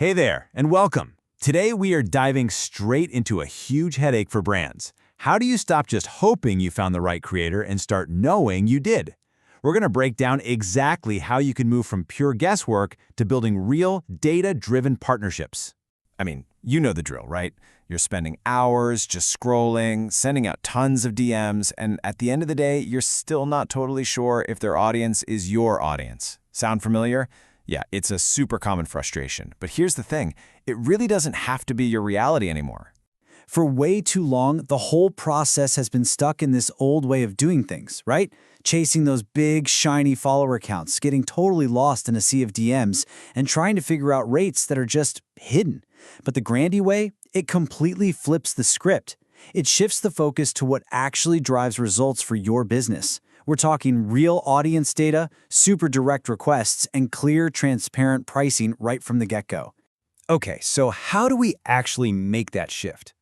Hey there, and welcome. Today we are diving straight into a huge headache for brands. How do you stop just hoping you found the right creator and start knowing you did? We're going to break down exactly how you can move from pure guesswork to building real, data-driven partnerships. I mean, you know the drill, right? You're spending hours just scrolling, sending out tons of DMs, and at the end of the day, you're still not totally sure if their audience is your audience. Sound familiar? Yeah, it's a super common frustration. But here's the thing, it really doesn't have to be your reality anymore. For way too long, the whole process has been stuck in this old way of doing things, right? Chasing those big, shiny follower counts, getting totally lost in a sea of DMs, and trying to figure out rates that are just hidden. But the Grandee way, it completely flips the script. It shifts the focus to what actually drives results for your business. We're talking real audience data, super direct requests, and clear, transparent pricing right from the get-go. Okay, so how do we actually make that shift?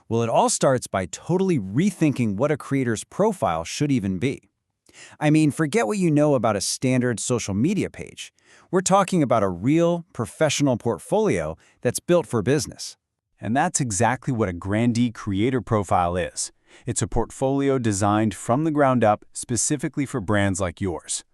Well, it all starts by totally rethinking what a creator's profile should even be. I mean, forget what you know about a standard social media page. We're talking about a real, professional portfolio that's built for business. And that's exactly what a Grandee creator profile is. It's a portfolio designed from the ground up specifically for brands like yours.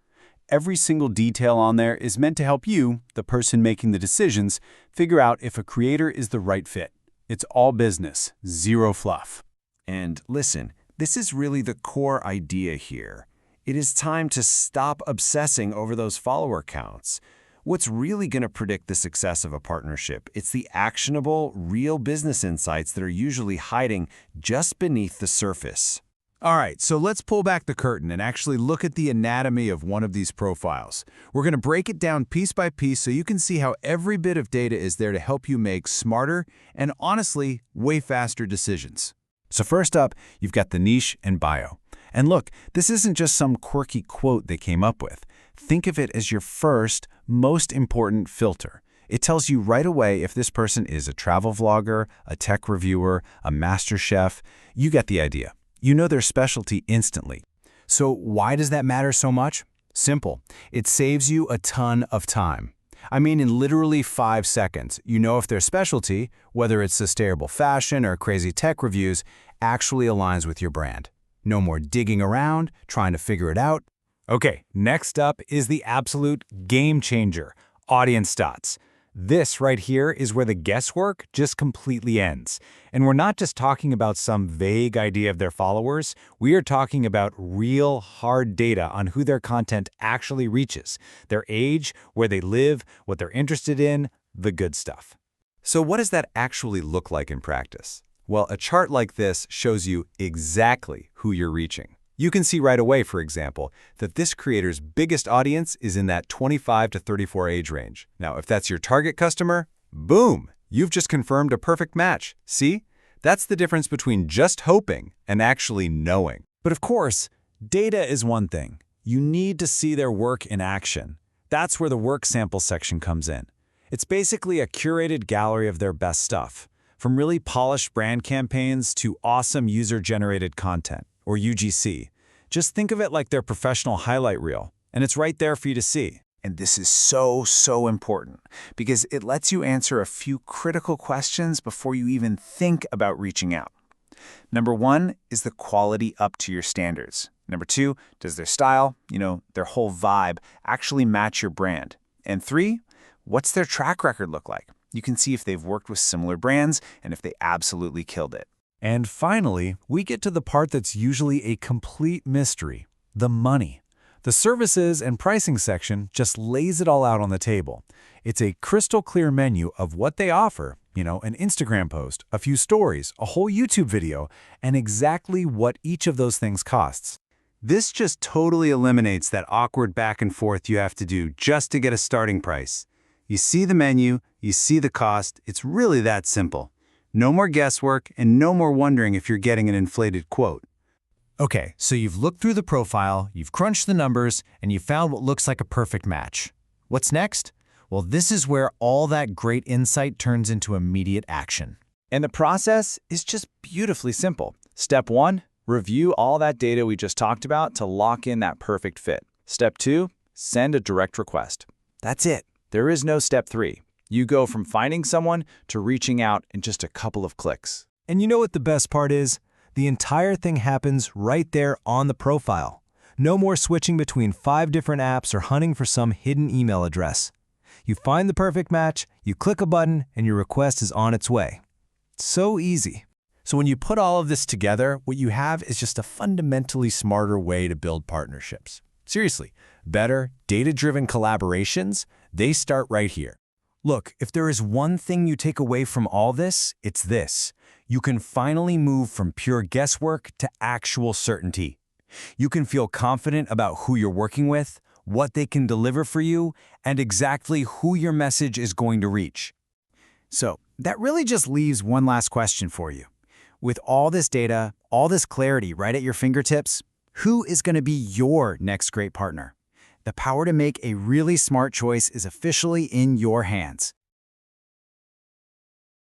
Every single detail on there is meant to help you, the person making the decisions, figure out if a creator is the right fit. It's all business, zero fluff. And listen, this is really the core idea here. It is time to stop obsessing over those follower counts. What's really going to predict the success of a partnership? It's the actionable, real business insights that are usually hiding just beneath the surface. All right, so let's pull back the curtain and actually look at the anatomy of one of these profiles. We're going to break it down piece by piece so you can see how every bit of data is there to help you make smarter and, honestly, way faster decisions. So first up, you've got the niche and bio. And look, this isn't just some quirky quote they came up with. Think of it as your first, most important filter. It tells you right away if this person is a travel vlogger, a tech reviewer, a master chef. You get the idea. You know their specialty instantly. So why does that matter so much? Simple. It saves you a ton of time. I mean, in literally 5 seconds, you know if their specialty, whether it's sustainable fashion or crazy tech reviews, actually aligns with your brand. No more digging around, trying to figure it out. Okay, next up is the absolute game changer, audience dots. This right here is where the guesswork just completely ends. And we're not just talking about some vague idea of their followers, we are talking about real hard data on who their content actually reaches, their age, where they live, what they're interested in, the good stuff. So what does that actually look like in practice? Well, a chart like this shows you exactly who you're reaching. You can see right away, for example, that this creator's biggest audience is in that 25 to 34 age range. Now, if that's your target customer, boom, you've just confirmed a perfect match. See? That's the difference between just hoping and actually knowing. But of course, data is one thing. You need to see their work in action. That's where the work sample section comes in. It's basically a curated gallery of their best stuff, from really polished brand campaigns to awesome user-generated content, or UGC. Just think of it like their professional highlight reel, and it's right there for you to see. And this is so important because it lets you answer a few critical questions before you even think about reaching out. Number 1, is the quality up to your standards? Number 2, does their style, their whole vibe, actually match your brand? And 3, what's their track record look like? You can see if they've worked with similar brands and if they absolutely killed it. And finally, we get to the part that's usually a complete mystery, the money. The services and pricing section just lays it all out on the table. It's a crystal clear menu of what they offer, an Instagram post, a few stories, a whole YouTube video, and exactly what each of those things costs. This just totally eliminates that awkward back and forth you have to do just to get a starting price. You see the menu, you see the cost, it's really that simple. No more guesswork and no more wondering if you're getting an inflated quote. Okay, so you've looked through the profile, you've crunched the numbers, and you've found what looks like a perfect match. What's next? Well, this is where all that great insight turns into immediate action. And the process is just beautifully simple. Step 1, review all that data we just talked about to lock in that perfect fit. Step 2, send a direct request. That's it. There is no step 3. You go from finding someone to reaching out in just a couple of clicks. And you know what the best part is? The entire thing happens right there on the profile. No more switching between 5 different apps or hunting for some hidden email address. You find the perfect match, you click a button, and your request is on its way. So easy. So when you put all of this together, what you have is just a fundamentally smarter way to build partnerships. Seriously, better, data-driven collaborations, they start right here. Look, if there is one thing you take away from all this, it's this. You can finally move from pure guesswork to actual certainty. You can feel confident about who you're working with, what they can deliver for you, and exactly who your message is going to reach. So, that really just leaves one last question for you. With all this data, all this clarity right at your fingertips, who is going to be your next great partner? The power to make a really smart choice is officially in your hands.